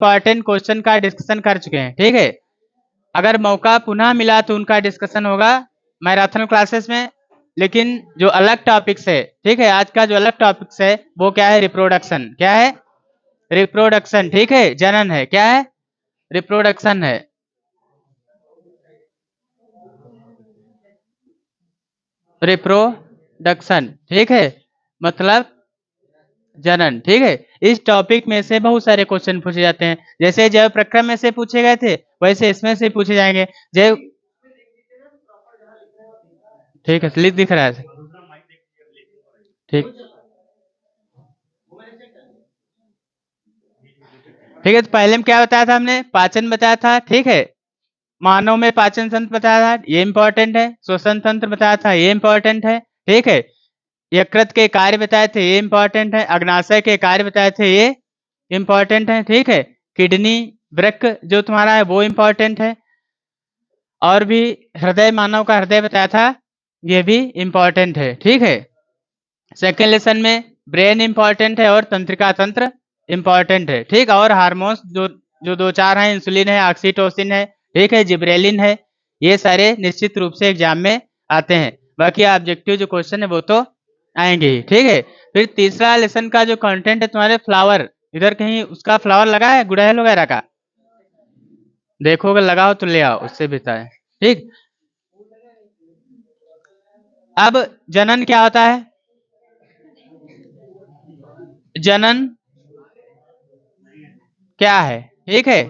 Important question का discussion कर चुके हैं, ठीक है। अगर मौका पुनः मिला तो उनका डिस्कशन होगा मैराथन क्लासेस में, लेकिन जो अलग टॉपिक्स है, ठीक है, आज का जो अलग टॉपिक्स है वो क्या है, रिप्रोडक्शन। क्या है? रिप्रोडक्शन, ठीक है, जनन है। क्या है? रिप्रोडक्शन है। रिप्रोडक्शन, ठीक है, मतलब जनन, ठीक है। इस टॉपिक में से बहुत सारे क्वेश्चन पूछे जाते हैं, जैसे जैव प्रक्रम में से पूछे गए थे वैसे इसमें से पूछे जाएंगे। जैव, ठीक है, स्लिप दिख रहा है, ठीक, ठीक है। तो पहले में क्या बताया था हमने, पाचन बताया था, ठीक है। मानव में पाचन तंत्र बताया था, ये इंपॉर्टेंट है। श्वसन तंत्र बताया था, ये इंपॉर्टेंट है, ठीक है। यकृत के कार्य बताए थे, ये इंपॉर्टेंट है। अग्नाशय के कार्य बताए थे, ये इंपॉर्टेंट है, ठीक है। किडनी, वृक्क जो तुम्हारा है वो इंपॉर्टेंट है। और भी हृदय, मानव का हृदय बताया था, ये भी इंपॉर्टेंट है, ठीक है। सेकेंड लेसन में ब्रेन इंपॉर्टेंट है और तंत्रिका तंत्र इंपॉर्टेंट है, ठीक। और हार्मोन्स जो जो दो चार हैं, इंसुलिन है, ऑक्सीटोसिन है, ठीक है, जिब्रेलिन है, ये सारे निश्चित रूप से एग्जाम में आते हैं। बाकी ऑब्जेक्टिव जो क्वेश्चन है वो तो आएंगे ही, ठीक है। फिर तीसरा लेसन का जो कंटेंट है तुम्हारे, फ्लावर, इधर कहीं उसका फ्लावर लगा है गुड़हल वगैरह का, देखोगे लगाओ तो ले आओ, उससे बताए, ठीक। अब जनन क्या होता है? जनन क्या है, ठीक है।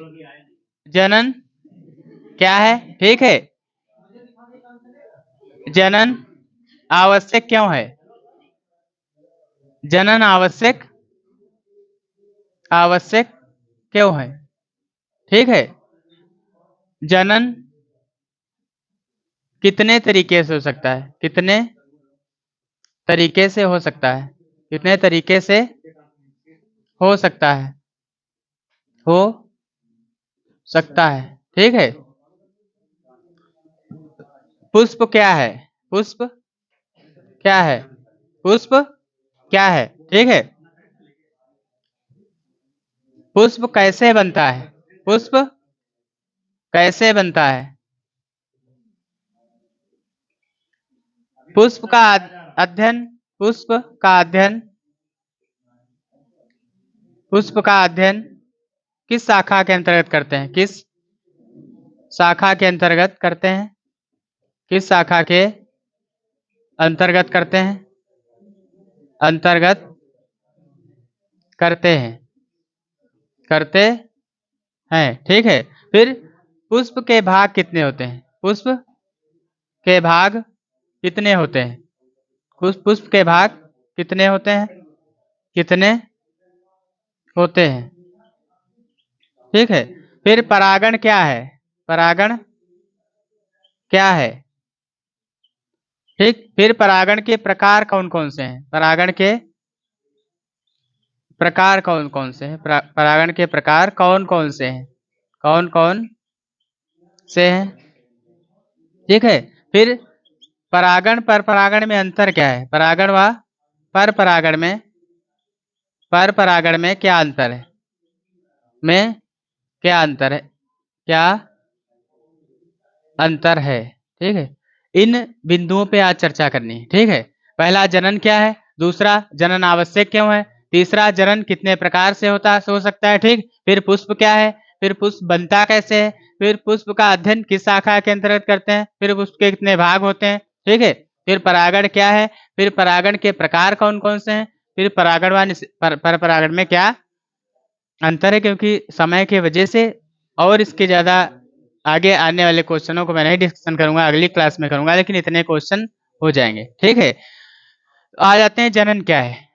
जनन क्या है, ठीक है। जनन आवश्यक क्यों है? जनन आवश्यक, आवश्यक क्यों है, ठीक है। जनन कितने तरीके से हो सकता है, कितने तरीके से हो सकता है, कितने तरीके से हो सकता है, हो सकता है, ठीक है। पुष्प क्या है? पुष्प क्या है? पुष्प क्या है, ठीक है। पुष्प कैसे बनता है? पुष्प कैसे बनता है? पुष्प का अध्ययन, पुष्प का अध्ययन, पुष्प का अध्ययन किस शाखा के अंतर्गत करते हैं? किस शाखा के अंतर्गत करते हैं? किस शाखा के अंतर्गत करते हैं? अंतर्गत करते हैं, करते हैं, ठीक है। फिर पुष्प के भाग कितने होते हैं? पुष्प के भाग कितने होते हैं? पुष्प के भाग कितने होते हैं? कितने होते हैं, ठीक है। फिर परागण क्या है? परागण क्या है, ठीक। फिर परागण के प्रकार कौन कौन से हैं? परागण के प्रकार कौन कौन से हैं? परागण के प्रकार कौन कौन से हैं? कौन कौन से हैं, ठीक है। फिर परागण पर परागण में अंतर क्या है? परागण व पर परागण में, पर परागण में क्या अंतर है? में क्या अंतर है? क्या अंतर है, ठीक है। इन बिंदुओं पे आज चर्चा करनी है, ठीक है। पहला, जनन क्या है। दूसरा, जनन आवश्यक क्यों है। तीसरा, जनन कितने प्रकार से हो सकता है, ठीक। फिर पुष्प क्या है। फिर पुष्प बनता कैसे है। फिर पुष्प का अध्ययन किस शाखा के अंतर्गत करते हैं। फिर पुष्प के कितने भाग होते हैं, ठीक है। फिर परागण क्या है। फिर परागण के प्रकार कौन कौन से हैं। फिर परागण व पर परागण में क्या अंतर है, क्योंकि समय की वजह से और इसके ज्यादा आगे आने वाले क्वेश्चनों को मैं नहीं डिस्कशन करूंगा, अगली क्लास में करूंगा, लेकिन इतने क्वेश्चन हो जाएंगे, ठीक है। आ जाते हैं, जनन क्या है।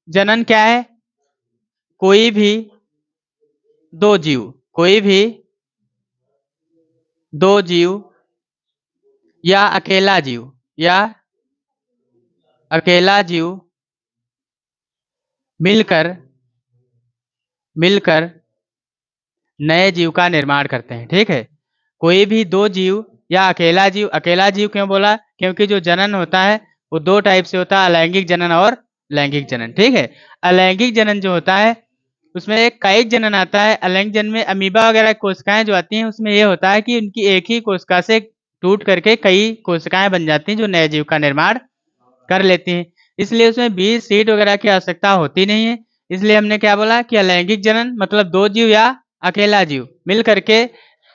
जनन क्या है? कोई भी दो जीव, कोई भी दो जीव या अकेला जीव, या अकेला जीव मिलकर मिलकर नए जीव का निर्माण करते हैं, ठीक है। कोई भी दो जीव या अकेला जीव, अकेला जीव क्यों बोला, क्योंकि जो जनन होता है वो दो टाइप से होता है, अलैंगिक जनन और लैंगिक जनन, ठीक है। अलैंगिक जनन जो होता है उसमें एक कायिक जनन आता है। अलैंगिक जनन में अमीबा वगैरह कोशिकाएं जो आती हैं उसमें ये होता है कि उनकी एक ही कोशिका से टूट करके कई कोशिकाएं बन जाती हैं जो नए जीव का निर्माण कर लेती हैं। इसलिए उसमें बीज सीड वगैरह की आवश्यकता होती नहीं है। इसलिए हमने क्या बोला कि अलैंगिक जनन मतलब दो जीव या अकेला जीव मिल करके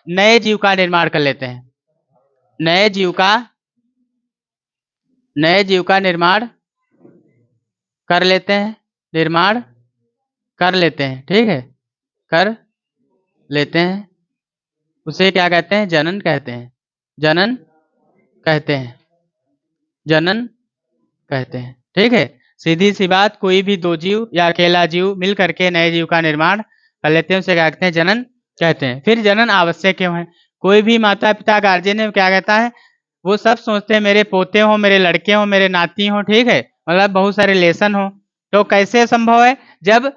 नए जीव का निर्माण कर लेते हैं। नए जीव का निर्माण कर लेते हैं, निर्माण कर लेते हैं, ठीक है, कर लेते हैं। उसे क्या कहते हैं? जनन कहते हैं। जनन कहते हैं, जनन कहते हैं, ठीक है। सीधी सी बात, कोई भी दो जीव या अकेला जीव मिल करके नए जीव का निर्माण कर लेते हैं, उसे क्या कहते हैं? जनन कहते हैं। फिर जनन आवश्यक क्यों है? कोई भी माता पिता गार्जियन है क्या कहता है? वो सब सोचते हैं मेरे पोते हो, मेरे लड़के हो, मेरे नाती हो, ठीक है, मतलब बहुत सारे रिलेशन हो। तो कैसे संभव है? जब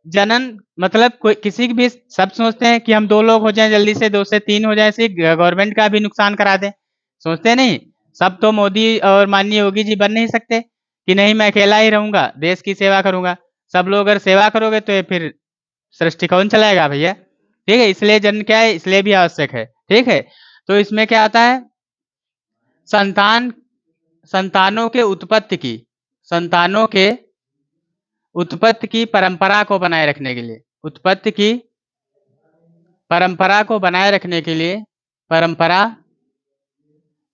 जनन मतलब कोई किसी की भी सब सोचते हैं कि हम 2 लोग हो जाएं, जल्दी से 2 से 3 हो जाएं, ऐसे गवर्नमेंट का भी नुकसान करा दें, सोचते नहीं? सब तो मोदी और माननीय योगी जी बन नहीं सकते कि नहीं मैं अकेला ही रहूंगा, देश की सेवा करूंगा। सब लोग अगर सेवा करोगे तो ये फिर सृष्टि कौन चलाएगा भैया, ठीक है। इसलिए जनन क्या है? इसलिए भी आवश्यक है, ठीक है। तो इसमें क्या आता है? संतानों के उत्पत्ति की परंपरा को बनाए रखने के लिए, उत्पत्ति की परंपरा को बनाए रखने के लिए,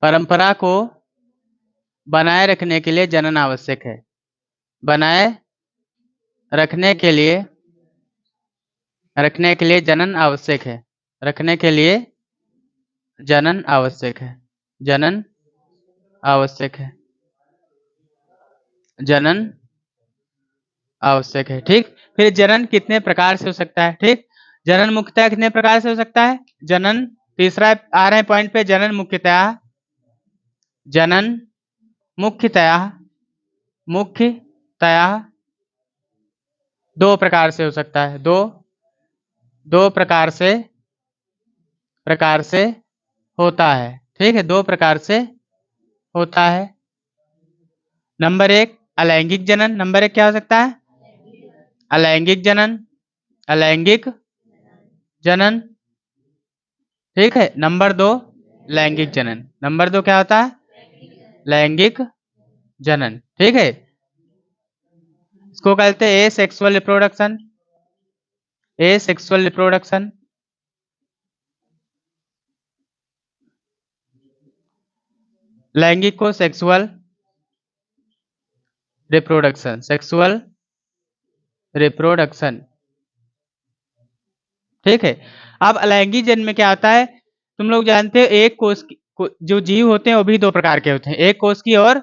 परंपरा को बनाए रखने के लिए जनन आवश्यक है। बनाए रखने के लिए जनन आवश्यक है। रखने के लिए जनन आवश्यक है। जनन आवश्यक है। जनन आवश्यक है, ठीक। फिर जनन कितने प्रकार से हो सकता है? ठीक, जनन मुख्यतः कितने प्रकार से हो सकता है? जनन तीसरा आ रहे हैं पॉइंट पे, जनन मुख्यतः दो प्रकार से हो सकता है। दो प्रकार से होता है, ठीक है, 2 प्रकार से होता है। नंबर 1 अलैंगिक जनन। नंबर 1 क्या हो सकता है? अलैंगिक जनन, ठीक है। नंबर 2 लैंगिक जनन। नंबर 2 क्या होता है? लैंगिक जनन, ठीक है। इसको कहते हैं एसेक्सुअल रिप्रोडक्शन। एसेक्सुअल रिप्रोडक्शन, लैंगिक को सेक्सुअल रिप्रोडक्शन, सेक्सुअल रिप्रोडक्शन, ठीक है। अब अलैंगिक जनन में क्या आता है? तुम लोग जानते हो एक कोष की जो जीव होते हैं वो भी 2 प्रकार के होते हैं, एक कोष की और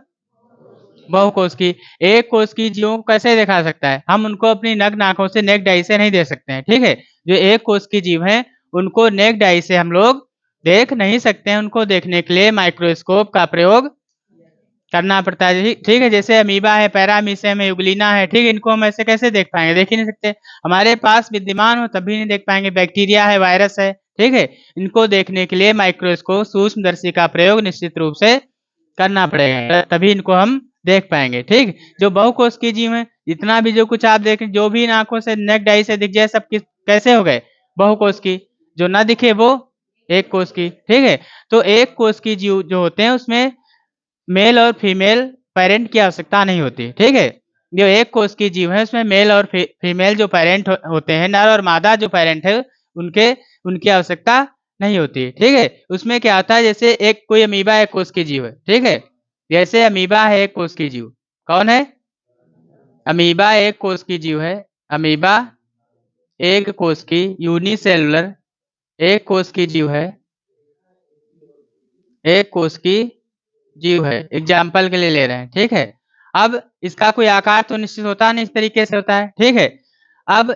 बहुकोष की। एक कोष की जीवों को कैसे देखा सकता है? हम उनको अपनी नग्न आंखों से नेक्ड आई से नहीं देख सकते हैं, ठीक है। जो एक कोष की जीव हैं उनको नेक्ड आई से हम लोग देख नहीं सकते हैं। उनको देखने के लिए माइक्रोस्कोप का प्रयोग करना पड़ता है, ठीक है। जैसे अमीबा है, पैरामीशियम है, यूग्लिना है, ठीक है, इनको हम ऐसे कैसे देख पाएंगे? देख ही नहीं सकते। हमारे पास विद्यमान हो तभी नहीं देख पाएंगे। बैक्टीरिया है, वायरस है, ठीक है, इनको देखने के लिए माइक्रोस्कोप सूक्ष्मदर्शी का प्रयोग निश्चित रूप से करना पड़ेगा, तभी इनको हम देख पाएंगे, ठीक। जो बहुकोष की जीव है, जितना भी जो कुछ आप देखें, जो भी इन आंखों से नेक्ड आई से दिख जाए, सब कैसे हो गए? बहुकोष की। जो ना दिखे वो एक कोष की, ठीक है। तो एक कोष की जीव जो होते हैं उसमें मेल और फीमेल पेरेंट की आवश्यकता नहीं होती, ठीक है। जो एक कोष की जीव है उसमें मेल और फीमेल जो पेरेंट होते हैं, नर और मादा जो पेरेंट है उनकी आवश्यकता नहीं होती, ठीक है। उसमें क्या आता है? जैसे एक कोई अमीबा एक कोष की जीव है, ठीक है। जैसे अमीबा है एक कोष की जीव, कौन है? अमीबा एक कोष की जीव है। अमीबा एक कोष की यूनिसेलुलर एक कोष की जीव है, एक कोष की जीव है, एग्जाम्पल के लिए ले रहे हैं, ठीक है। अब इसका कोई आकार तो निश्चित होता नहीं, इस तरीके से होता है, ठीक है। अब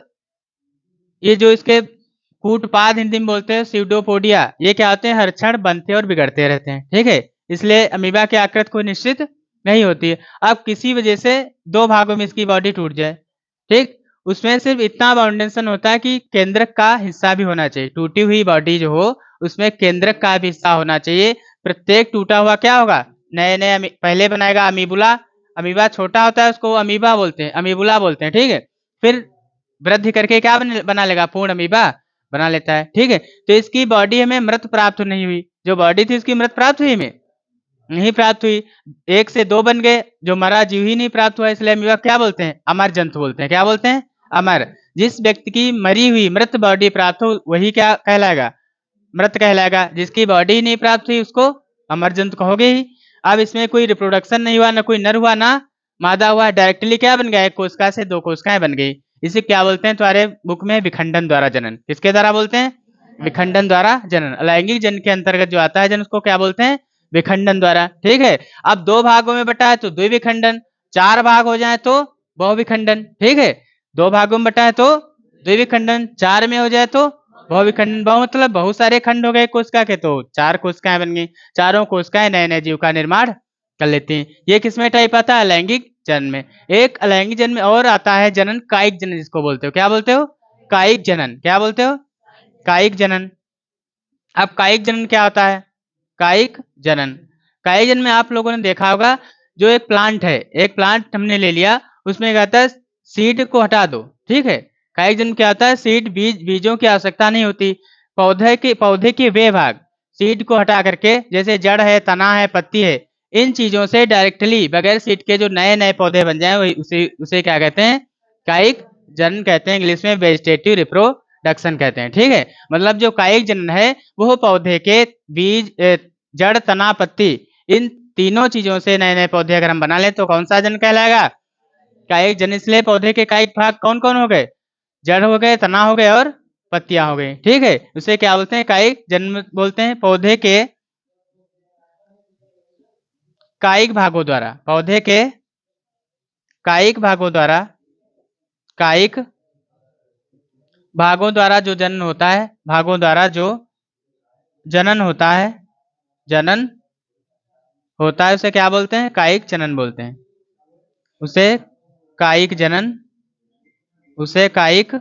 ये जो इसके कूटपाद हिंदी में बोलते हैं स्यूडोपोडिया, ये क्या होते हैं? हर क्षण बनते और बिगड़ते रहते हैं, ठीक है। इसलिए अमीबा की आकृति कोई निश्चित नहीं होती है। अब किसी वजह से 2 भागों में इसकी बॉडी टूट जाए, ठीक, उसमें सिर्फ इतना बाउंडेशन होता है कि केंद्रक का हिस्सा भी होना चाहिए। टूटी हुई बॉडी जो हो उसमें केंद्रक का भी हिस्सा होना चाहिए। प्रत्येक टूटा हुआ क्या होगा? नए नए पहले बनाएगा अमीबुला। अमीबा छोटा होता है उसको अमीबा बोलते हैं, अमीबुला बोलते हैं, ठीक है। फिर वृद्धि करके क्या बना लेगा, पूर्ण अमीबा बना लेता है। ठीक है, तो इसकी बॉडी हमें मृत प्राप्त नहीं हुई, जो बॉडी थी उसकी मृत प्राप्त हुई, हमें नहीं प्राप्त हुई। 1 से 2 बन गए, जो मरा जीव ही नहीं प्राप्त हुआ, इसलिए अमीबा क्या बोलते हैं, अमर जंतु बोलते हैं। क्या बोलते हैं, अमर। जिस व्यक्ति की मरी हुई मृत बॉडी प्राप्त हो वही क्या कहलाएगा, मृत कहलाएगा। जिसकी बॉडी नहीं प्राप्त हुई उसको अमर जंतु कहोगे ही। अब इसमें कोई रिप्रोडक्शन नहीं हुआ, ना कोई नर हुआ ना मादा हुआ, डायरेक्टली क्या बन गया, एक कोशिका से 2 कोशिकाएं बन गई। इसे क्या बोलते हैं, तुम्हारे बुक में विखंडन द्वारा जनन। किसके द्वारा बोलते हैं, विखंडन द्वारा जनन। अलैंगिक जन के अंतर्गत जो आता है जन, उसको क्या बोलते हैं, विखंडन द्वारा। ठीक है, अब 2 भागों में बटा है तो द्विविखंडन, 4 भाग हो जाए तो बहुविखंडन। ठीक है, 2 भागों में बटा है तो द्विविखंडन, 4 में हो जाए तो बहुविखंडन। बहु मतलब बहुत सारे खंड हो गए कोशिका के, तो 4 कोशिकाएं बन गई। चारों कोशिकाएं नए नए जीव का निर्माण कर लेती हैं। ये किसमें टाइप आता है, अलैंगिक जन्म में। एक अलैंगिक जन्म में और आता है जनन, कायिक जनन जिसको बोलते हो। क्या बोलते हो, कायिक जनन। क्या बोलते हो, कायिक जनन। अब कायिक जनन क्या होता है, कायिक जनन। कायिक जनन में आप लोगों ने देखा होगा, जो एक प्लांट है, एक प्लांट हमने ले लिया, उसमें क्या होता है, सीड को हटा दो। ठीक है, कायिक जनन क्या होता है, सीड बीजों की आवश्यकता नहीं होती। पौधे के वे भाग सीड को हटा करके, जैसे जड़ है, तना है, पत्ती है, इन चीजों से डायरेक्टली बगैर सीड के जो नए नए पौधे बन जाए उसे क्या कहते हैं, कायिक जनन कहते हैं। इंग्लिश में वेजिटेटिव रिप्रोडक्शन कहते हैं। ठीक है, मतलब जो कायिक जनन है वो पौधे के बीज, जड़, तना, पत्ती, इन तीनों चीजों से नए नए पौधे अगर हम बना लें तो कौन सा जन कहलाएगा, कायिक जन। इसलिए पौधे के कायिक भाग कौन कौन हो गए, जड़ हो गए, तना हो गए और पत्तियां हो गई। ठीक है, उसे क्या बोलते हैं, कायिक जन्म बोलते हैं। पौधे के कायिक भागों द्वारा, पौधे के कायिक भागों द्वारा, कायिक भागों द्वारा जो जनन होता है, भागों द्वारा जो जनन होता है, जनन होता है, उसे क्या बोलते हैं, कायिक जनन बोलते हैं। उसे कायिक जनन, उसे कायिक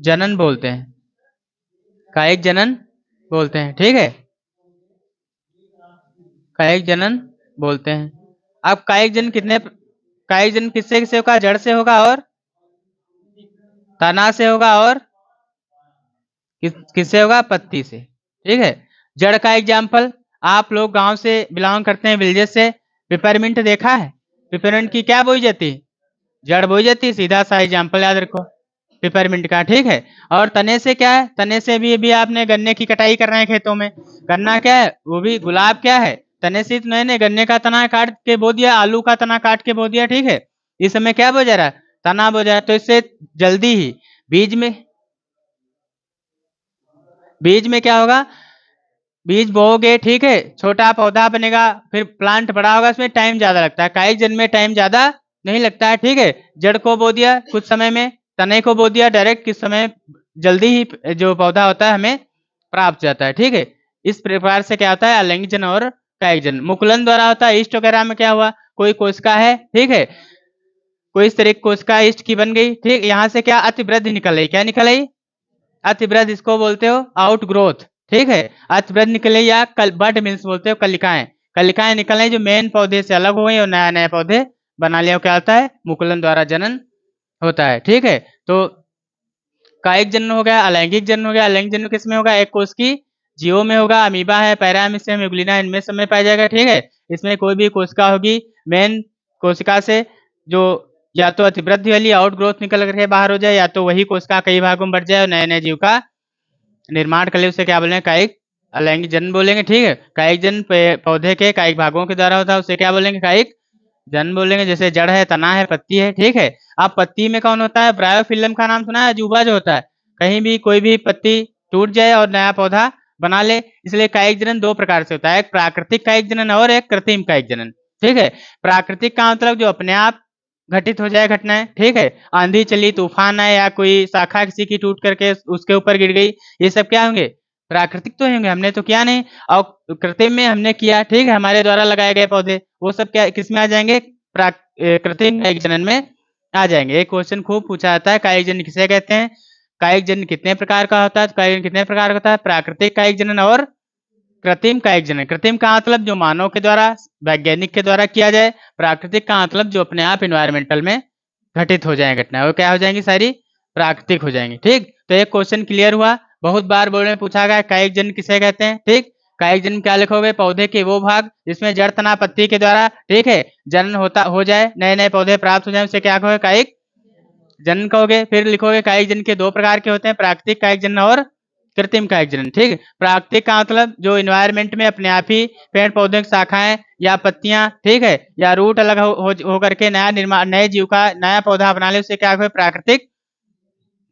जनन बोलते हैं, कायिक जनन बोलते हैं। ठीक है, कायिक जनन बोलते हैं। अब कायिक जनन कायिक जनन किससे किससे होगा, जड़ से होगा और तना से होगा और किससे होगा, पत्ती से। ठीक है, जड़ का एग्जाम्पल, आप लोग गांव से बिलोंग करते हैं, विलेजेस से, पिपरमिंट देखा है, पिपरमिंट की क्या बोई जाती, जड़ बोई जाती, सीधा सा एग्जाम्पल याद रखो पिपरमिंट का। ठीक है, और तने से क्या है, तने से भी आपने गन्ने की कटाई कर रहे हैं खेतों में, गन्ना क्या है, वो भी गुलाब क्या है, तने से मैंने गन्ने का तना काट के बो दिया, आलू का तना काट के बो दिया। ठीक है, इस समय क्या बो जा रहा है, तना बो जा रहा है। तो इससे जल्दी ही बीज में क्या होगा, बीज बोओगे, ठीक है, छोटा पौधा बनेगा, फिर प्लांट बड़ा होगा, इसमें टाइम ज्यादा लगता है। कायिक जन्म में टाइम ज्यादा नहीं लगता है। ठीक है, जड़ को बो दिया कुछ समय में, तने को बो दिया डायरेक्ट, किस समय जल्दी ही जो पौधा होता है हमें प्राप्त हो जाता है। ठीक है, इस प्रकार से क्या होता है, अलैंगिक जनन और कायिक जनन। मुकुलन द्वारा होता है, ईस्ट वगैरह में क्या हुआ, कोई कोशिका है, ठीक है, कोई इस तरह की कोशिका ईस्ट की बन गई। ठीक, यहाँ से क्या अतिवृद्धि निकल आई, क्या निकल आई, अतिवृद्धि, इसको बोलते हो आउट ग्रोथ। ठीक है, अतिवृद्धि निकले या बड मीन्स बोलते हो कलिकाएं, कलिकाएं निकले जो मेन पौधे से अलग हो गई और नया नया पौधे बना लिया, क्या होता है, मुकुलन द्वारा जनन होता है। ठीक है, तो कायिक जनन हो गया, अलैंगिक जनन हो गया। अलैंगिक जनन किस में होगा, एक कोश की जीवों में होगा, अमीबा है, पैरामीशियम, यूग्लिना, इनमें सब में पाया जाएगा। ठीक है, इसमें कोई भी कोशिका होगी, मेन कोशिका से जो या तो अतिवृद्धि वाली आउट ग्रोथ निकल करके बाहर हो जाए, या तो वही कोशिका कई भागों में बढ़ जाए और नए नए जीव का निर्माण कर ले, उसे क्या बोलेंगे, कायिक अलैंगिक जनन बोलेंगे। ठीक है, कायिक जनन पौधे के कायिक भागों के द्वारा होता है, उसे क्या बोलेंगे, कायिक जनन बोलेंगे। जैसे जड़ है, तना है, पत्ती है। ठीक है, अब पत्ती में कौन होता है, ब्रायोफिल्म का नाम सुना है, अजूबा जो होता है, कहीं भी कोई भी पत्ती टूट जाए और नया पौधा बना ले, इसलिए कायिक जनन 2 प्रकार से होता है, एक प्राकृतिक कायिक जनन और एक कृत्रिम कायिक जनन। ठीक है, प्राकृतिक का मतलब जो अपने आप घटित हो जाए घटनाएं। ठीक है, आंधी चली, तूफान आए, या कोई शाखा किसी की टूट करके उसके ऊपर गिर गई, ये सब क्या होंगे, प्राकृतिक तो होंगे, हमने तो किया नहीं, और कृत्रिम में हमने किया। ठीक है, हमारे द्वारा लगाए गए पौधे, वो सब क्या किस में आ जाएंगे, कृत्रिम कायिक जनन में आ जाएंगे। एक क्वेश्चन खूब पूछा जाता है, कायिक जनन किसे कहते हैं, कायिक जनन कितने प्रकार का होता है, तो कायिक जनन कितने प्रकार का होता है, प्राकृतिक कायिक जनन और कृत्रिम कायिक जनन। कृत्रिम का मतलब जो मानव के द्वारा, वैज्ञानिक के द्वारा किया जाए, प्राकृतिक का मतलब जो अपने आप इन्वायरमेंटल में घटित हो जाए घटना, वो क्या हो जाएंगी, सारी प्राकृतिक हो जाएंगी। ठीक, तो एक क्वेश्चन क्लियर हुआ। बहुत बार बोर्ड में पूछा गया कायिक जन्म किसे कहते हैं। ठीक, कायिक जन्म क्या लिखोगे, पौधे के वो भाग जिसमें जड़ तना पत्ती के द्वारा, ठीक है, जन्म होता हो जाए, नए नए पौधे प्राप्त हो जाए, उसे क्या कहोगे, कायिक जन्म कहोगे। फिर लिखोगे कायिक जन्म के दो प्रकार के होते हैं, प्राकृतिक कायिक जन्म और कृत्रिम कायिक जन्म। ठीक, प्राकृतिक का मतलब जो इन्वायरमेंट में अपने आप ही पेड़ पौधे की शाखाएं या पत्तियां, ठीक है, या रूट अलग हो करके नया निर्माण, नए जीव का नया पौधा बना ले, उसे क्या कहोगे, प्राकृतिक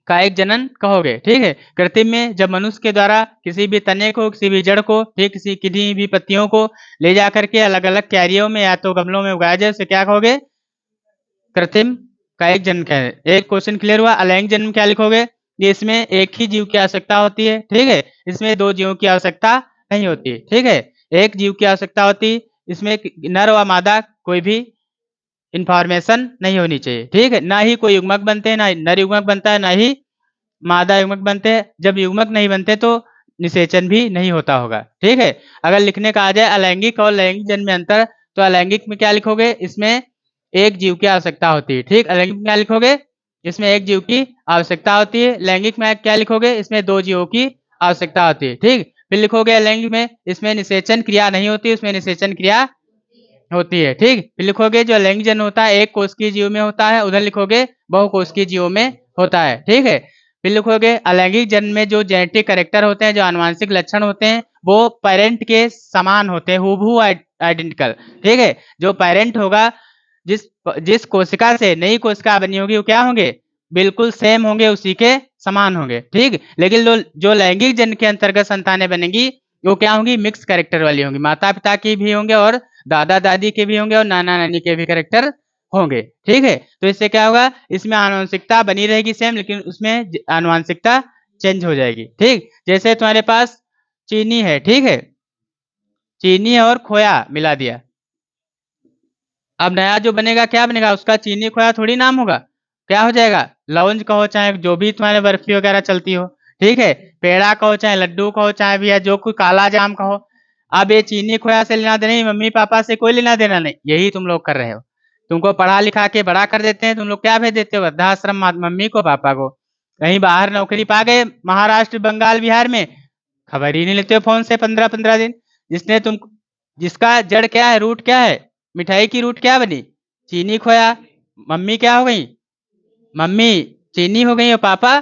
कायिक जनन कहोगे। ठीक है, कृत्रिम में जब मनुष्य के द्वारा किसी भी तने को, किसी भी जड़ को, ठीक, किसी भी पत्तियों को ले जा करके अलग अलग क्यारियों में या तो गमलों में उगाया जाए, उसे क्या कहोगे, कृत्रिम कायिक जन्म कहें। एक क्वेश्चन क्लियर हुआ। अलैंगिक जन्म क्या लिखोगे, ये इसमें एक ही जीव की आवश्यकता होती है। ठीक है, इसमें दो जीवों की आवश्यकता नहीं होती। ठीक है, एक जीव की आवश्यकता होती, इसमें नर व मादा कोई भी इंफॉर्मेशन नहीं होनी चाहिए। ठीक है, ना ही कोई युग्मक बनते हैं, ना नर युग्मक बनता है, ना ही मादा युग्मक बनते हैं। जब युग्मक नहीं बनते तो निषेचन भी नहीं होता होगा। ठीक है, अगर लिखने का आ जाए अलैंगिक और लैंगिक जन्म में अंतर, तो अलैंगिक में क्या लिखोगे, इसमें एक जीव की आवश्यकता होती है। ठीक, अलैंगिक में क्या लिखोगे, इसमें एक जीव की आवश्यकता होती है। लैंगिक में क्या लिखोगे, इसमें दो जीवों की आवश्यकता होती है। ठीक, फिर लिखोगे अलैंगिक में इसमें निषेचन क्रिया नहीं होती, उसमें निषेचन क्रिया होती है। ठीक, फिर लिखोगे जो अलैंगिक जन्म होता है एक कोशिकीय जीव में होता है, उधर लिखोगे बहुकोशिकीय जीवों में होता है। ठीक है, फिर लिखोगे अलैंगिक जन्म में जो जेनेटिक कैरेक्टर होते हैं, जो आनुवांशिक लक्षण होते हैं, वो पेरेंट के समान होते हैं, हूबहू आइडेंटिकल। ठीक है, जो पेरेंट होगा, जिस जिस कोशिका से नई कोशिका बनी होगी, वो क्या होंगे, बिल्कुल सेम होंगे, उसी के समान होंगे। ठीक, लेकिन जो लैंगिक जन्म के अंतर्गत संतानें बनेंगी, वो क्या होंगी, मिक्स कैरेक्टर वाली होंगी, माता पिता की भी होंगे और दादा दादी के भी होंगे और नाना नानी के भी कैरेक्टर होंगे। ठीक है, तो इससे क्या होगा, इसमें आनुवंशिकता बनी रहेगी सेम, लेकिन उसमें आनुवंशिकता चेंज हो जाएगी। ठीक, जैसे तुम्हारे पास चीनी है, ठीक है, चीनी और खोया मिला दिया, अब नया जो बनेगा क्या बनेगा, उसका चीनी खोया थोड़ी नाम होगा, क्या हो जाएगा, लवंज कहो, चाहे जो भी तुम्हारे बर्फी वगैरह चलती हो। ठीक है, पेड़ा कहो, चाहे लड्डू कहो, चाहे भी है जो कोई काला जाम कहो। अब ये चीनी खोया से लेना देना नहीं, मम्मी पापा से कोई लेना देना नहीं, यही तुम लोग कर रहे हो। तुमको पढ़ा लिखा के बड़ा कर देते हैं, तुम लोग क्या भेज देते हो, वृद्धाश्रम मम्मी को पापा को। कहीं बाहर नौकरी पा गए, महाराष्ट्र बंगाल बिहार में, खबर ही नहीं लेते हो फोन से 15-15 दिन। जिसने तुम जिसका जड़ क्या है, रूट क्या है, मिठाई की रूट क्या बनी, चीनी खोया। मम्मी क्या हो गई, मम्मी चीनी हो गई और पापा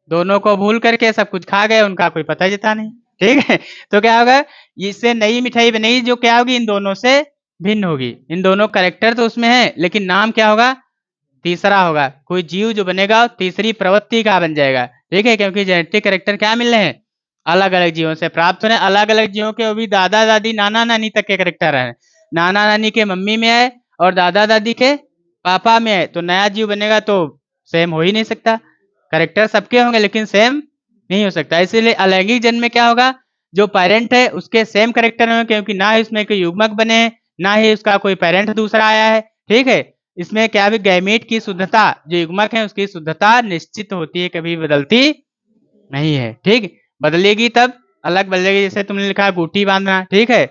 दोनों को भूल करके सब कुछ खा गए, उनका कोई पता जता नहीं। ठीक है, तो क्या होगा, इससे नई मिठाई बनेगी जो क्या होगी, इन दोनों से भिन्न होगी। इन दोनों करेक्टर तो उसमें है, लेकिन नाम क्या होगा, तीसरा होगा। कोई जीव जो बनेगा तीसरी प्रवृत्ति का बन जाएगा। ठीक है, क्योंकि जेनेटिक करेक्टर क्या मिल रहे हैं, अलग अलग जीवों से प्राप्त हो रहे हैं। अलग अलग जीवों के वो भी दादा दादी नाना नानी तक के करेक्टर है, नाना नानी के मम्मी में है और दादा दादी के पापा में है, तो नया जीव बनेगा तो सेम हो ही नहीं सकता। करेक्टर सबके होंगे लेकिन सेम नहीं हो सकता। इसीलिए अलैंगिक जन्म में क्या होगा, जो पेरेंट है उसके सेम करेक्टर होंगे, क्योंकि ना ही उसमें कोई युग्मक बने हैं, ना ही उसका कोई पेरेंट दूसरा आया है। ठीक है, इसमें क्या भी गैमीट की शुद्धता, जो युग्मक है उसकी शुद्धता निश्चित होती है, कभी बदलती नहीं है। ठीक, बदलेगी तब अलग बदलेगी, जैसे तुमने लिखा गुठी बांधना। ठीक है,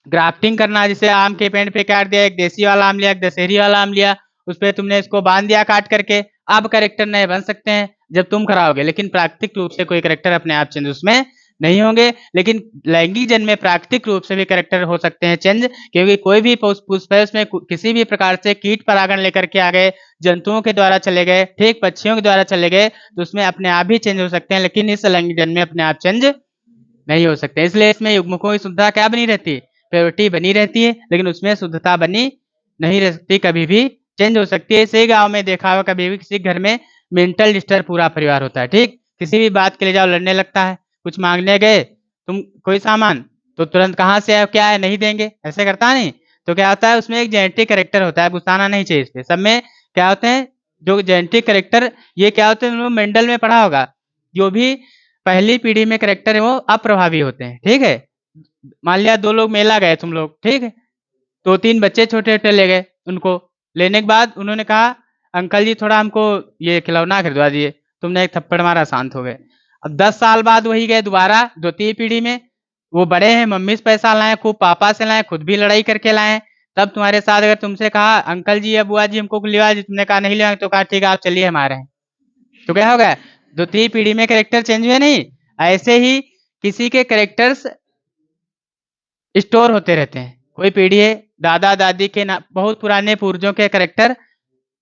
ग्राफ्टिंग करना, जैसे आम के पेड़ पे काट दिया, एक देसी वाला आम लिया, एक दशहरी वाला आम लिया, उस पर तुमने इसको बांध दिया काट करके, अब करेक्टर नए बन सकते हैं जब तुम कराओगे, लेकिन प्राकृतिक रूप से कोई करेक्टर अपने आप चेंज उसमें नहीं होंगे। लेकिन लैंगिक जन्म में प्राकृतिक रूप से भी करेक्टर हो सकते हैं चेंज, क्योंकि कोई भी पुष्प है उसमें किसी भी प्रकार से कीट परागण लेकर के आ गए, जंतुओं के द्वारा चले गए, ठीक, पक्षियों के द्वारा चले गए, तो उसमें अपने आप ही चेंज हो सकते हैं, लेकिन इस लैंगिक जन्म में अपने आप चेंज नहीं हो सकते। इसलिए इसमें युग्मकों की शुद्धता क्या बनी रहती है, प्योरिटी बनी रहती है, लेकिन उसमें शुद्धता बनी नहीं रह सकती, कभी भी चेंज हो सकती है। इसी गांव में देखा होगा, कभी भी किसी घर में मेंटल डिस्टर्ब पूरा परिवार होता है। ठीक, किसी भी बात के लिए जाओ लड़ने लगता है, कुछ मांगने गए तुम कोई सामान, तो तुरंत कहाँ से आए, क्या है, नहीं देंगे, ऐसे करता नहीं। तो क्या होता है, उसमें एक जेनेटिक करेक्टर होता है, गुस्साना नहीं चाहिए इस पे। सब में क्या होते हैं जो जेनेटिक करेक्टर, ये क्या होते हैं, मेंडल में पढ़ा होगा, जो भी पहली पीढ़ी में करेक्टर है वो अप्रभावी होते हैं। ठीक है, मान लिया दो लोग मेला गए तुम लोग, ठीक है, 2-3 बच्चे छोटे छोटे ले गए, उनको लेने के बाद उन्होंने कहा अंकल जी थोड़ा हमको ये खिलौना खरीदवा दिए, तुमने एक थप्पड़ मारा, शांत हो गए। अब 10 साल बाद वही गए दोबारा, द्वितीय पीढ़ी में, वो बड़े हैं, मम्मी से पैसा लाए खूब, पापा से लाए, खुद भी लड़ाई करके लाए, तब तुम्हारे साथ अगर तुमसे कहा अंकल जी या बुआ जी हमको लिवा जी, तुमने कहा नहीं लिवा, तो कहा ठीक है आप चलिए हमारे हैं, तो क्या होगा, द्वितीय पीढ़ी में कैरेक्टर चेंज हुए नहीं। ऐसे ही किसी के कैरेक्टर्स स्टोर होते रहते हैं, कोई पीढ़ी है दादा दादी के ना बहुत पुराने पूर्वजों के कैरेक्टर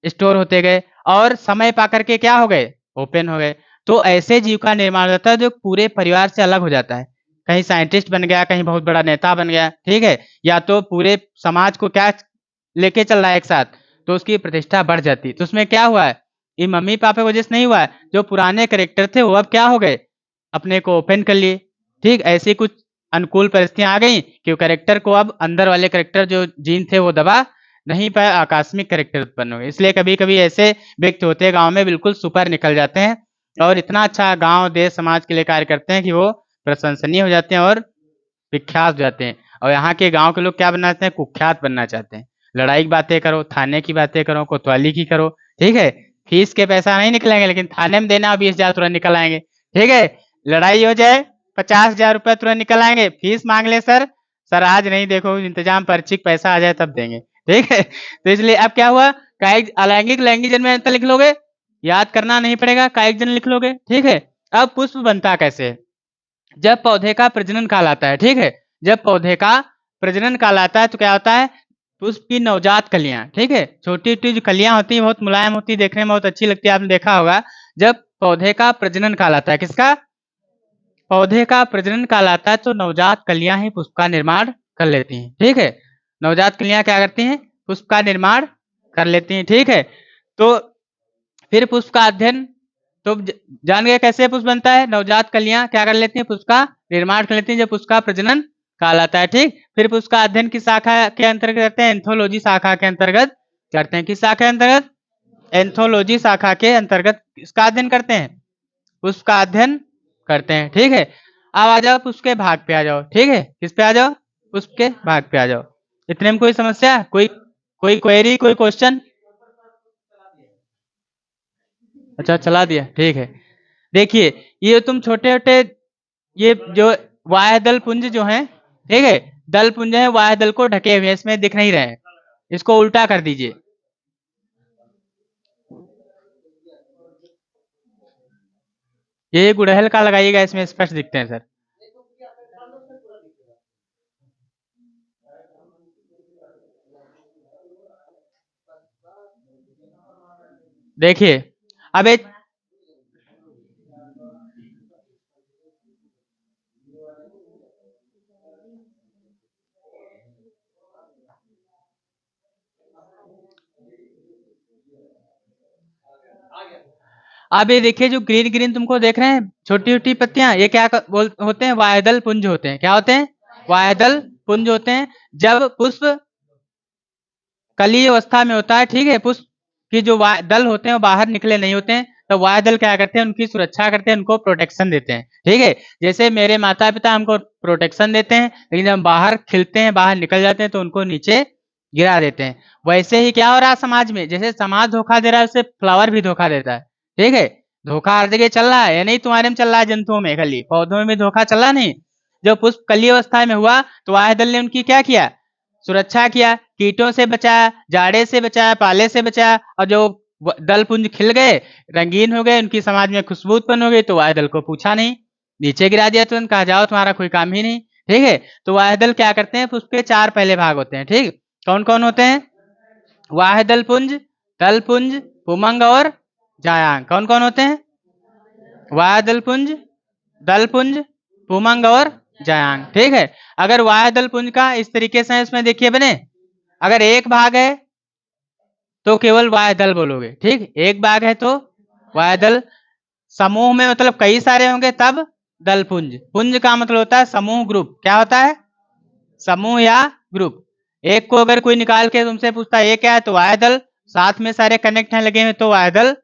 स्टोर होते गए और समय पा करके क्या हो गए, ओपन हो गए। तो ऐसे जीव का निर्माण होता है जो पूरे परिवार से अलग हो जाता है, कहीं साइंटिस्ट बन गया, कहीं बहुत बड़ा नेता बन गया, ठीक है, या तो पूरे समाज को क्या लेके चल रहा है एक साथ, तो उसकी प्रतिष्ठा बढ़ जाती है। तो उसमें क्या हुआ है, ये मम्मी पापा की वजह से नहीं हुआ है, जो पुराने करेक्टर थे वो अब क्या हो गए, अपने को ओपन कर लिए। ठीक, ऐसी कुछ अनुकूल परिस्थितियां आ गई कि वो करेक्टर को अब अंदर वाले करेक्टर जो जीन थे वो दबा नहीं पाए, आकस्मिक करेक्टर उत्पन्न हो गए। इसलिए कभी कभी ऐसे व्यक्ति होते हैं गांव में बिल्कुल सुपर निकल जाते हैं और इतना अच्छा गांव देश समाज के लिए कार्य करते हैं कि वो प्रशंसनीय हो जाते हैं और विख्यात हो जाते हैं। और यहाँ के गांव के लोग क्या बनना चाहते हैं, कुख्यात बनना चाहते हैं। लड़ाई की बातें करो, थाने की बातें करो, कोतवाली की करो, ठीक है, फीस के पैसा नहीं निकलेंगे लेकिन थाने में देना 20,000 तुरंत निकल आएंगे। ठीक है, लड़ाई हो जाए 50,000 रुपये तुरंत निकल आएंगे। फीस मांग ले सर आज नहीं, देखो इंतजाम पर्ची पैसा आ जाए तब देंगे। ठीक है, तो इसलिए अब क्या हुआ, कायिक अलैंगिक लैंगिक जन्म में अंतर लिख लोगे, याद करना नहीं पड़ेगा, कायिक जन्म लिख लोगे। ठीक है, अब पुष्प बनता कैसे है, जब पौधे का प्रजनन काल आता है। ठीक है, जब पौधे का प्रजनन काल आता है तो क्या होता है, पुष्प की नवजात कलियां, ठीक है, छोटी छोटी जो कलियां होती है बहुत मुलायम होती है, देखने में बहुत अच्छी लगती है, आपने देखा होगा। जब पौधे का प्रजनन काल आता है, किसका, पौधे का प्रजनन काल आता है, तो नवजात कलियां ही पुष्प का निर्माण कर लेती हैं। ठीक है, नवजात कलियां क्या करती हैं, पुष्प का निर्माण कर लेती हैं। ठीक है, तो फिर पुष्प का अध्ययन, तो जान गए कैसे पुष्प बनता है, नवजात कलियां क्या कर लेती हैं, पुष्प का निर्माण कर लेती हैं जब पुष्प का प्रजनन काल आता है। ठीक, फिर पुष्प का अध्ययन किस शाखा के अंतर्गत करते हैं, एंथोलॉजी शाखा के अंतर्गत करते हैं। किस शाखा के अंतर्गत, एंथोलॉजी शाखा के अंतर्गत इसका अध्ययन करते हैं, पुष्प का अध्ययन करते हैं। ठीक है, अब आ जाओ पुष्प के भाग पे आ जाओ। ठीक है, किस पे आ जाओ, पुष्प के भाग पे आ जाओ। इतने में कोई समस्या, कोई क्वेरी, कोई क्वेश्चन? अच्छा चला दिया, ठीक है। देखिए ये तुम छोटे छोटे ये जो वाह्य दल पुंज जो है, ठीक है, दल पुंज है वाह्य दल को ढके हुए, इसमें दिख नहीं रहे हैं, इसको उल्टा कर दीजिए। ये गुड़हल का लगाइएगा, इसमें स्पष्ट दिखते हैं सर। देखिए अब एक अब ये देखिए जो ग्रीन ग्रीन तुमको देख रहे हैं छोटी छोटी पत्तियां, ये क्या होते हैं, वायदल पुंज होते हैं। क्या होते हैं, वायदल पुंज होते हैं। जब पुष्प कली अवस्था में होता है, ठीक है, पुष्प की जो दल होते हैं वो बाहर निकले नहीं होते हैं, तो वाय दल क्या करते हैं, उनकी सुरक्षा करते हैं, उनको प्रोटेक्शन देते हैं। ठीक है, जैसे मेरे माता पिता हमको प्रोटेक्शन देते हैं, लेकिन जब बाहर खिलते हैं, बाहर निकल जाते हैं तो उनको नीचे गिरा देते हैं। वैसे ही क्या हो रहा है समाज में, जैसे समाज धोखा दे रहा है, उससे फ्लावर भी धोखा देता है। ठीक है, धोखा हर जगह चल रहा है, या नहीं तुम्हारे में चल रहा है, जंतुओं में, खाली पौधों में भी धोखा चल रहा नहीं। जब पुष्प कली अवस्था में हुआ तो वाय दल ने उनकी क्या किया, सुरक्षा किया, कीटों से बचाया, जाड़े से बचाया, पाले से बचाया, और जो दल पुंज खिल गए, रंगीन हो गए, उनकी समाज में खुशबू उत्पन्न हो गई, तो वाय दल को पूछा नहीं, नीचे गिरा दिया तुरंत, कहा जाओ तुम्हारा कोई काम ही नहीं। ठीक है, तो वाह दल क्या करते हैं, पुष्प के 4 पहले भाग होते हैं। ठीक, कौन कौन होते हैं, वाह दल पुंज, पुमंग और जायांग। कौन कौन होते हैं, वाह दल पुंज, पुमंग और जायांग। ठीक है, अगर वाह दल पुंज का इस तरीके से इसमें देखिए बने, अगर एक भाग है तो केवल वाय दल बोलोगे। ठीक, एक भाग है तो वाय दल, समूह में मतलब कई सारे होंगे तब दल पुंज। पुंज का मतलब होता है समूह, ग्रुप। क्या होता है, समूह या ग्रुप। एक को अगर कोई निकाल के तुमसे पूछता है ये क्या है, तो वाय दल, साथ में सारे कनेक्ट हैं लगे हुए तो वाय दल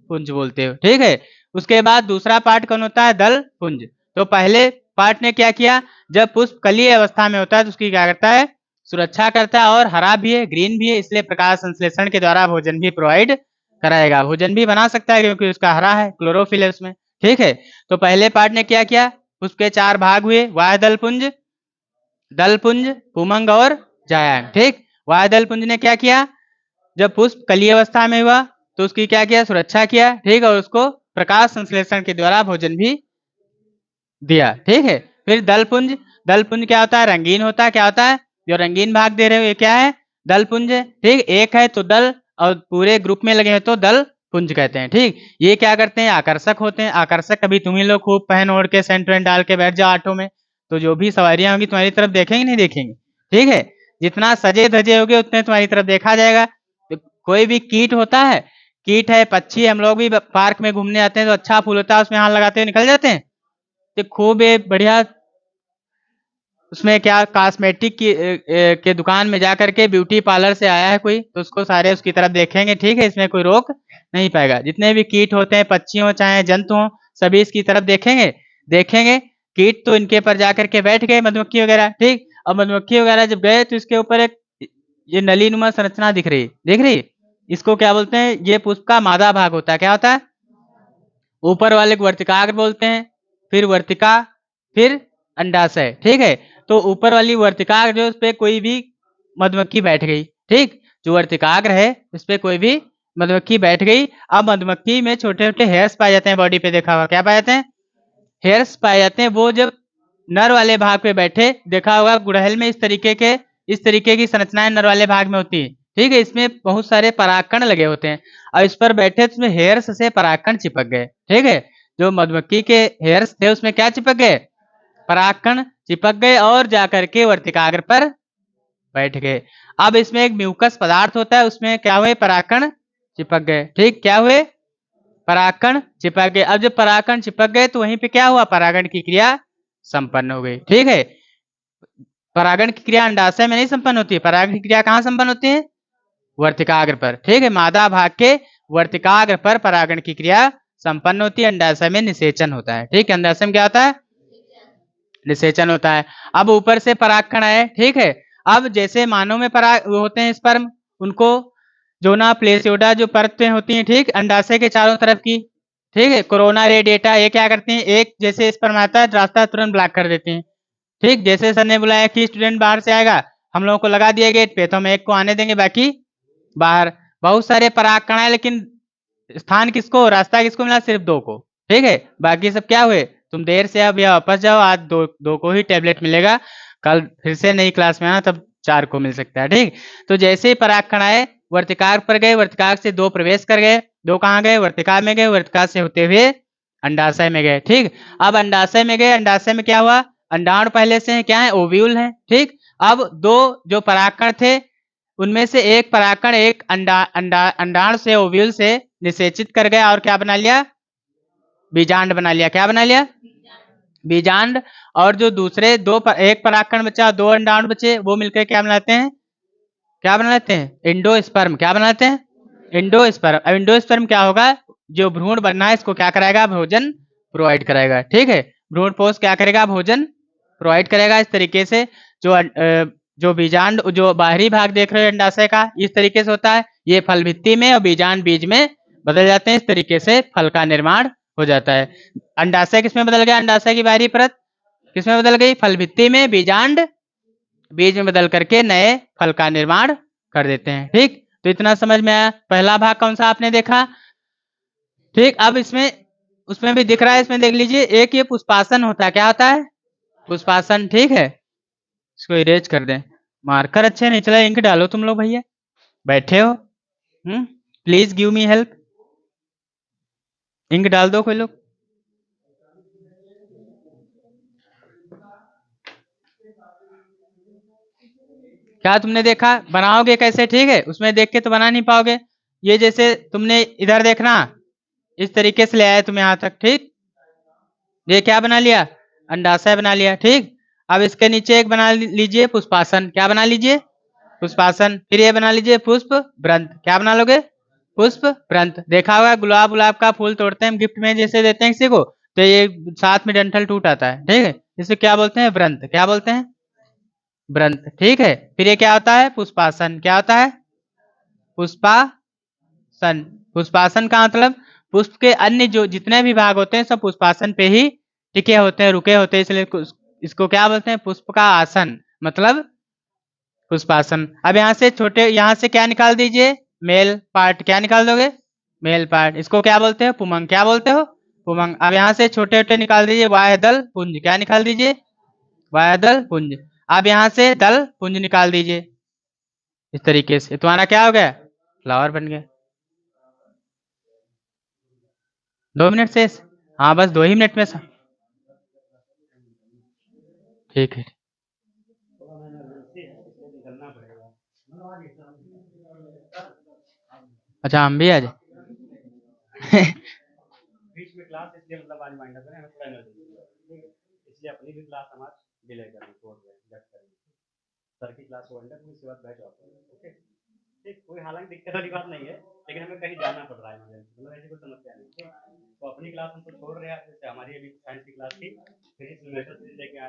पुंज बोलते हो। ठीक है, उसके बाद दूसरा पार्ट कौन होता है, दल पुंज। तो पहले पार्ट ने क्या किया, जब पुष्प कली अवस्था में होता है तो उसकी क्या करता है, सुरक्षा करता है, और हरा भी है, ग्रीन भी है, इसलिए प्रकाश संश्लेषण के द्वारा भोजन भी प्रोवाइड कराएगा, भोजन भी बना सकता है क्योंकि उसका हरा है, क्लोरोफिल है उसमें। ठीक है, तो पहले पार्ट ने क्या किया, उसके 4 भाग हुए, वाय दल पुंज, पुमंग और जायांग। ठीक, वायु दल पुंज ने क्या किया, जब पुष्प कली अवस्था में हुआ तो उसकी क्या किया, सुरक्षा किया, ठीक है, और उसको प्रकाश संश्लेषण के द्वारा भोजन भी दिया, ठीक है। फिर दलपुंज, दलपुंज क्या होता है, रंगीन होता है, क्या होता है, जो रंगीन भाग दे रहे हो ये क्या है, दलपुंज है, ठीक। एक है तो दल और पूरे ग्रुप में लगे हैं तो दल पुंज कहते हैं, ठीक। ये क्या करते हैं, आकर्षक होते हैं। आकर्षक कभी तुम ही लोग खूब पहन ओढ़ के सेंट वेंट डाल के बैठ जाओ ऑटो में, तो जो भी सवारियां होंगी तुम्हारी तरफ देखेंगे नहीं देखेंगे, ठीक है। जितना सजे धजे होगे उतने तुम्हारी तरफ देखा जाएगा। तो कोई भी कीट होता है, कीट है, पक्षी, हम लोग भी पार्क में घूमने आते हैं तो अच्छा फूल होता है, उसमें हाथ लगाते हुए निकल जाते हैं, तो खूब बढ़िया उसमें क्या कॉस्मेटिक की के दुकान में जाकर के ब्यूटी पार्लर से आया है कोई तो उसको सारे उसकी तरफ देखेंगे, ठीक है, इसमें कोई रोक नहीं पाएगा। जितने भी कीट होते हैं, पक्षी हो चाहे जंतु हो, सभी इसकी तरफ देखेंगे देखेंगे। कीट तो इनके ऊपर जाकर के बैठ गए, मधुमक्खी वगैरह, ठीक। और मधुमक्खी वगैरह जब गए तो इसके ऊपर एक ये नलीनुमा संरचना दिख रही, इसको क्या बोलते हैं, ये पुष्प का मादा भाग होता है, क्या होता है, ऊपर वाले को वर्तिकाग्र बोलते हैं, फिर वर्तिका, फिर अंडाशय, ठीक है। तो ऊपर वाली वर्तिकाग्र जो, उस पे कोई भी मधुमक्खी बैठ गई, ठीक, जो वर्तिकाग्र है उस पे कोई भी मधुमक्खी बैठ गई। अब मधुमक्खी में छोटे छोटे हेयर्स पाए जाते हैं, बॉडी पे देखा हुआ, क्या पाए जाते हैं, हेयर्स पाए जाते हैं। वो जब नर वाले भाग पे बैठे, देखा होगा गुड़हल में इस तरीके की संरचनाएं नर वाले भाग में होती है, ठीक है। इसमें बहुत सारे परागकण लगे होते हैं और इस पर बैठे तो उसमें हेयर्स से परागकण चिपक गए, ठीक है। जो मधुमक्खी के हेयर्स थे उसमें क्या चिपक गए, परागकण चिपक गए और जाकर के वर्तिकाग्र पर बैठ गए। अब इसमें एक म्यूकस पदार्थ होता है, उसमें क्या हुए, परागकण चिपक गए, ठीक, क्या हुए, परागकण चिपक गए। अब जब परागकण चिपक गए तो वहीं पे क्या हुआ, परागण की क्रिया संपन्न हो गई, ठीक है। परागण की क्रिया अंडाशय में नहीं संपन्न होती, परागण की क्रिया कहाँ संपन्न होती है, वर्तिकाग्र पर, ठीक है। मादा भाग के वर्तिकाग्र पर परागण की क्रिया संपन्न होती है, अंडाशय में निषेचन होता है, ठीक है। अंडाशय में क्या होता है, निषेचन होता है। अब ऊपर से परागकण आए, ठीक है। अब जैसे मानव में पराग होते हैं स्पर्म, उनको जोना प्लेसियोडा जो परतें होती हैं, ठीक, अंडाशय के चारों तरफ की, ठीक है। कोरोना रेडिएटा, ये क्या करते हैं, एक जैसे स्पर्म आता है रास्ता तुरंत ब्लॉक कर देते हैं, ठीक। जैसे सर ने बुलाया कि स्टूडेंट बाहर से आएगा, हम लोगों को लगा दिया गेट पे, तो हम एक को आने देंगे, बाकी बाहर। बहुत सारे परागकण है लेकिन स्थान किसको, रास्ता किसको मिला, सिर्फ दो को, ठीक है। बाकी सब क्या हुए, तुम देर से अब या वापस जाओ, आज दो को ही टेबलेट मिलेगा, कल फिर से नई क्लास में आना तब 4 को मिल सकता है, ठीक। तो जैसे ही परागकण आए वर्तिकाग्र पर गए, वर्तिकाग्र से 2 प्रवेश कर गए, 2 कहाँ गए, वर्तिका में गए, वर्तिका से होते हुए अंडाशय में गए, ठीक। अब अंडाशय में गए, अंडाशय में क्या हुआ, अंडाणु पहले से है, क्या है, ओव्यूल है, ठीक। अब 2 जो परागकण थे उनमें से एक परागकण एक अंडाणु से, ओव्यूल से निषेचित कर गया और क्या बना लिया, बीजांड बना लिया, क्या बना लिया, बीजांड। और जो दूसरे एक परागकण बचा, 2 अंडाणु बचे, वो मिलकर क्या बनाते हैं, क्या बनाते हैं, एंडोस्पर्म, क्या बनाते हैं, एंडोस्पर्म। अब एंडोस्पर्म क्या होगा, जो भ्रूण बनना है इसको क्या कराएगा, भोजन प्रोवाइड कराएगा, ठीक है। भ्रूण पोष क्या करेगा, भोजन प्रोवाइड करेगा। इस तरीके से जो बीजांड, जो बाहरी भाग देख रहे हो अंडाशय का, इस तरीके से होता है, ये फल भित्ति में और बीजांड बीज में बदल जाते हैं, इस तरीके से फल का निर्माण हो जाता है। अंडाशय किसमें बदल गया, अंडाशय की बाहरी परत किसमें बदल गई, फल भित्ति में, बीजांड बीज में बदल करके नए फल का निर्माण कर देते हैं, ठीक। तो इतना समझ में आया। पहला भाग कौन सा आपने देखा, ठीक। अब इसमें उसमें भी दिख रहा है, इसमें देख लीजिए, एक ये पुष्पासन होता है, क्या होता है, पुष्पासन, ठीक है। इसको इरेज कर दें, मार्कर अच्छे नहीं चला, इंक डालो तुम लोग भैया, बैठे हो, please give me help, ink डाल दो कोई लोग। क्या तुमने देखा, बनाओगे कैसे, ठीक है, उसमें देख के तो बना नहीं पाओगे। ये जैसे तुमने इधर देखना, इस तरीके से ले आए तुम यहाँ तक, ठीक। ये क्या बना लिया, अंडाशय बना लिया, ठीक। अब इसके नीचे एक बना लीजिए पुष्पासन, क्या बना लीजिए, पुष्पासन। फिर ये बना लीजिए पुष्प व्रंत, क्या बना लोगे, पुष्प व्रंत। देखा होगा गुलाब का फूल तोड़ते हैं हम गिफ्ट में, जैसे देते हैं किसी को, तो ये साथ में डंठल टूट आता है, ठीक है, इसे क्या बोलते हैं, व्रंत, क्या बोलते हैं, व्रंत, ठीक है। फिर ये क्या होता है, पुष्पासन, क्या होता है, पुष्पासन। पुष्पासन का मतलब पुष्प के अन्य जो जितने भी भाग होते हैं सब पुष्पासन पे ही टिके होते हैं, रुके होते हैं, इसलिए इसको क्या बोलते हैं, पुष्प का आसन, मतलब पुष्पासन। अब यहाँ से छोटे, यहाँ से क्या निकाल दीजिए, मेल पार्ट। क्या निकाल दोगे, मेल पार्ट। इसको क्या बोलते हो, पुमंग। क्या बोलते हो, पुमंग। अब यहाँ से छोटे छोटे निकाल दीजिए, वाय दल पुंज। क्या निकाल दीजिए, वाय दल पुंज। अब यहाँ से दल पुंज निकाल दीजिए इस तरीके से, तुम्हारा क्या हो गया, फ्लावर बन गया। 2 मिनट से, हाँ बस 2 ही मिनट में ठीक है। अच्छा हम भी आज बीच में क्लास इसलिए मतलब आज माइंड अप है ना, थोड़ा एनर्जी ठीक है, इसलिए अपनी भी क्लास हम आज डिले कर रहे हैं, छोड़ रहे हैं, जट करेंगे। सर की क्लास को अंडर उसके बाद बैच ऑफ करेंगे। ओके ठीक, कोई हालांकि दिक्कत वाली बात नहीं है, लेकिन हमें कहीं जाना पड़ रहा है, मतलब ऐसी कोई समस्या नहीं। ठीक, तो अपनी क्लास हम तो छोड़ रहे हैं, जैसे हमारी अभी साइंस की क्लास थी, फिजिक्स में लेके आए